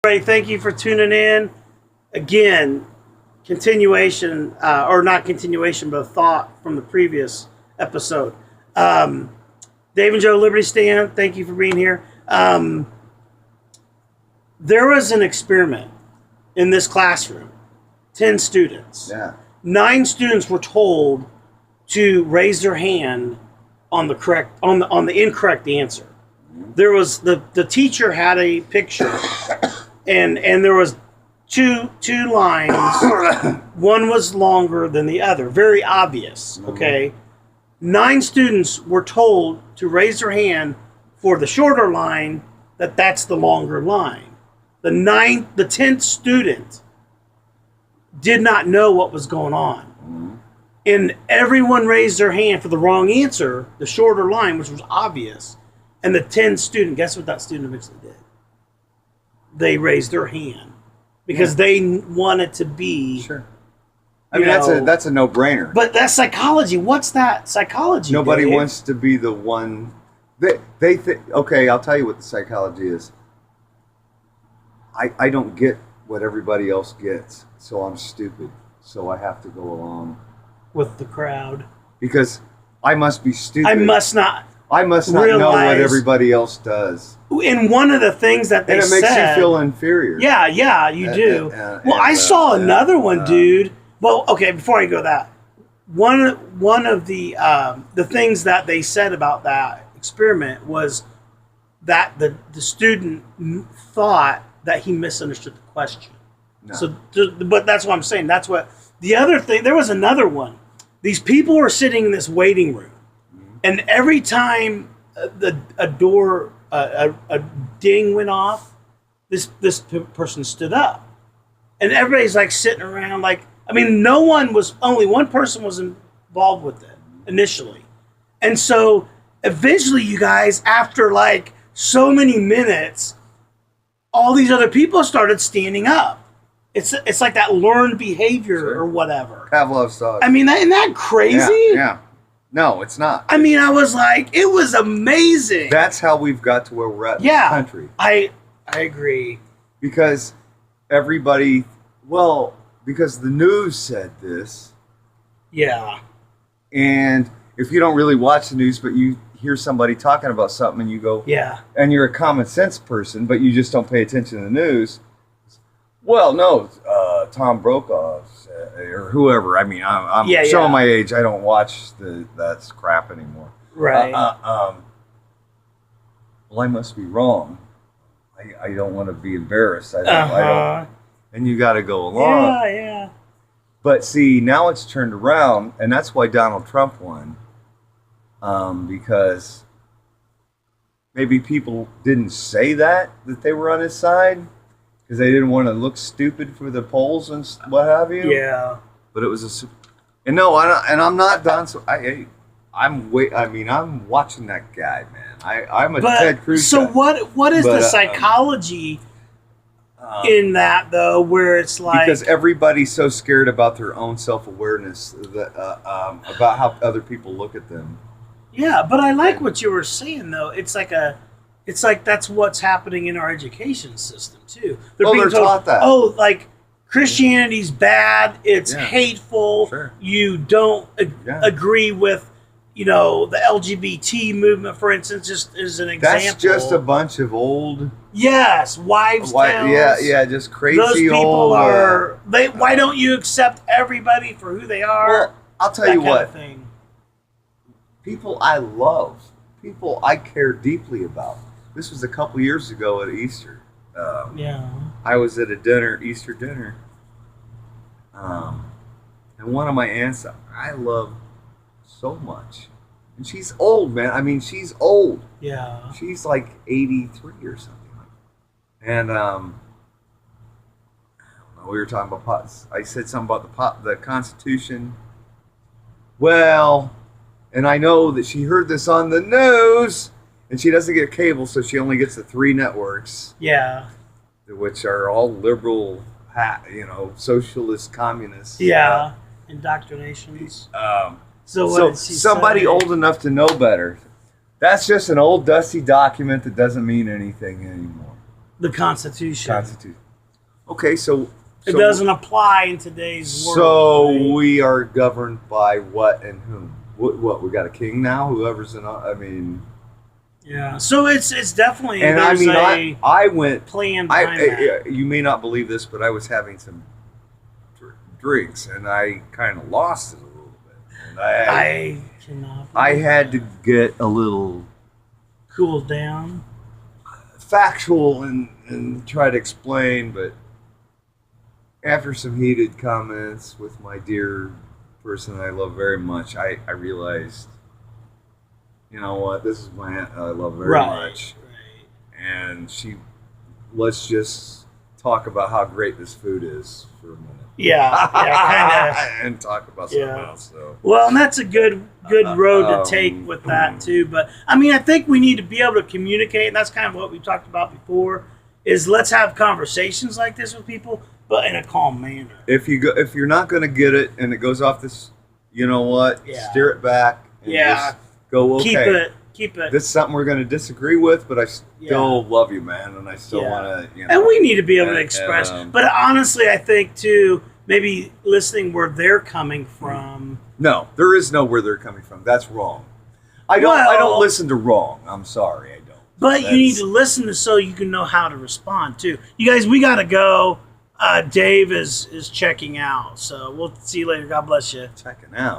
Everybody, thank you for tuning in. Again, continuation, or not continuation, but a thought from the previous episode. Dave and Joe Liberty Stand, thank you for being here. There was an experiment in this classroom, 10 students. Yeah. 9 students were told to raise their hand on the incorrect answer. There was the teacher had a picture, and there was two lines. One was longer than the other, very obvious. Okay, 9 students were told to raise their hand for the shorter line. That's the longer line. The 10th student did not know what was going on. And everyone raised their hand for the wrong answer, the shorter line, which was obvious. And the 10th student, guess what that student eventually did? They raised their hand because they wanted to be. Sure. I mean, that's a no-brainer. But that's psychology. What's that psychology? Nobody Dave? wants to be the one. They think. Okay, I'll tell you what the psychology is. I don't get what everybody else gets, so I'm stupid. So I have to go along with the crowd because I must be stupid. I must not know what everybody else does. And one of the things that they said, and it makes you feel inferior. Yeah, you do. I saw another one, dude. Well, okay, before I go that, one of the things that they said about that experiment was that the student thought that he misunderstood the question. No. So, but that's what I'm saying. That's what the other thing. There was another one. These people were sitting in this waiting room, and every time a door, a ding went off, this person stood up, and everybody's like sitting around. Like, I mean, only one person was involved with it initially, and so eventually, you guys, after like so many minutes, all these other people started standing up. It's like that learned behavior or whatever. Pavlov's dog. I mean, isn't that crazy? Yeah. No, it's not. I mean, I was like, it was amazing. That's how we've got to where we're at in this country. I agree. Because because the news said this. Yeah. And if you don't really watch the news, but you hear somebody talking about something and you go, yeah, and you're a common sense person, but you just don't pay attention to the news. Well, no, Tom Brokaw or whoever. I mean, I'm showing my age. I don't watch that crap anymore. Right. Well, I must be wrong. I don't want to be embarrassed. I don't. And you got to go along. Yeah. But see, now it's turned around, and that's why Donald Trump won. Because maybe people didn't say that they were on his side because they didn't want to look stupid for the polls and what have you. Yeah. But it was I'm not done. So I'm watching that guy, man. I'm a Ted Cruz guy. So what is the psychology in that though, where it's like because everybody's so scared about their own self-awareness that about how other people look at them. Yeah, but I like what you were saying though. It's like that's what's happening in our education system too. They're taught that. Oh, like Christianity's bad. It's hateful. Sure. You don't agree with, the LGBT movement, for instance, just as an example. That's just a bunch of old. Yes, wives' tales. Yeah, just crazy old. Those people are. Why don't you accept everybody for who they are? Well, I'll tell you what. Kind of thing. People I love, people I care deeply about. This was a couple years ago at Easter. I was at a Easter dinner, and one of my aunts I love so much, and she's old, man. I mean, she's old. Yeah. She's like 83 or something like that. And I don't know, we were talking about pots. I said something about the Constitution. Well. And I know that she heard this on the news, and she doesn't get cable, so she only gets the 3 networks. Yeah. Which are all liberal, socialist, communist. Yeah. Indoctrinations. So somebody old enough to know better. That's just an old dusty document that doesn't mean anything anymore. the Constitution. Constitution. Okay, so It doesn't apply in today's world. So right? we are governed by what and whom? What we got a king now? Whoever's in. I mean. Yeah. So it's definitely And I there's mean, I went. plan behind that. You may not believe this, but I was having some drinks, and I kind of lost it a little bit. And I cannot. I had to get a little cool down. factual and try to explain, but after some heated comments with my dear person I love very much, I realized, you know what, this is my aunt I love very much. Right. And let's just talk about how great this food is for a minute. Yeah, kind of. And talk about something else. So. Well, and that's a good road to take with that too. But I mean, I think we need to be able to communicate, and that's kind of what we talked about before. Is let's have conversations like this with people, but in a calm manner. If you're not going to get it, and it goes off this, you know what? Yeah. Steer it back. And just go. Okay. Keep it. This is something we're going to disagree with, but I still love you, man, and I still want to. You know, and we need to be able to express. But honestly, I think too, maybe listening where they're coming from. No, there is no where they're coming from. That's wrong. I don't listen to wrong. I'm sorry, I don't. But you need to listen so you can know how to respond too. You guys, we got to go. Dave is checking out, so we'll see you later. God bless you. Checking out.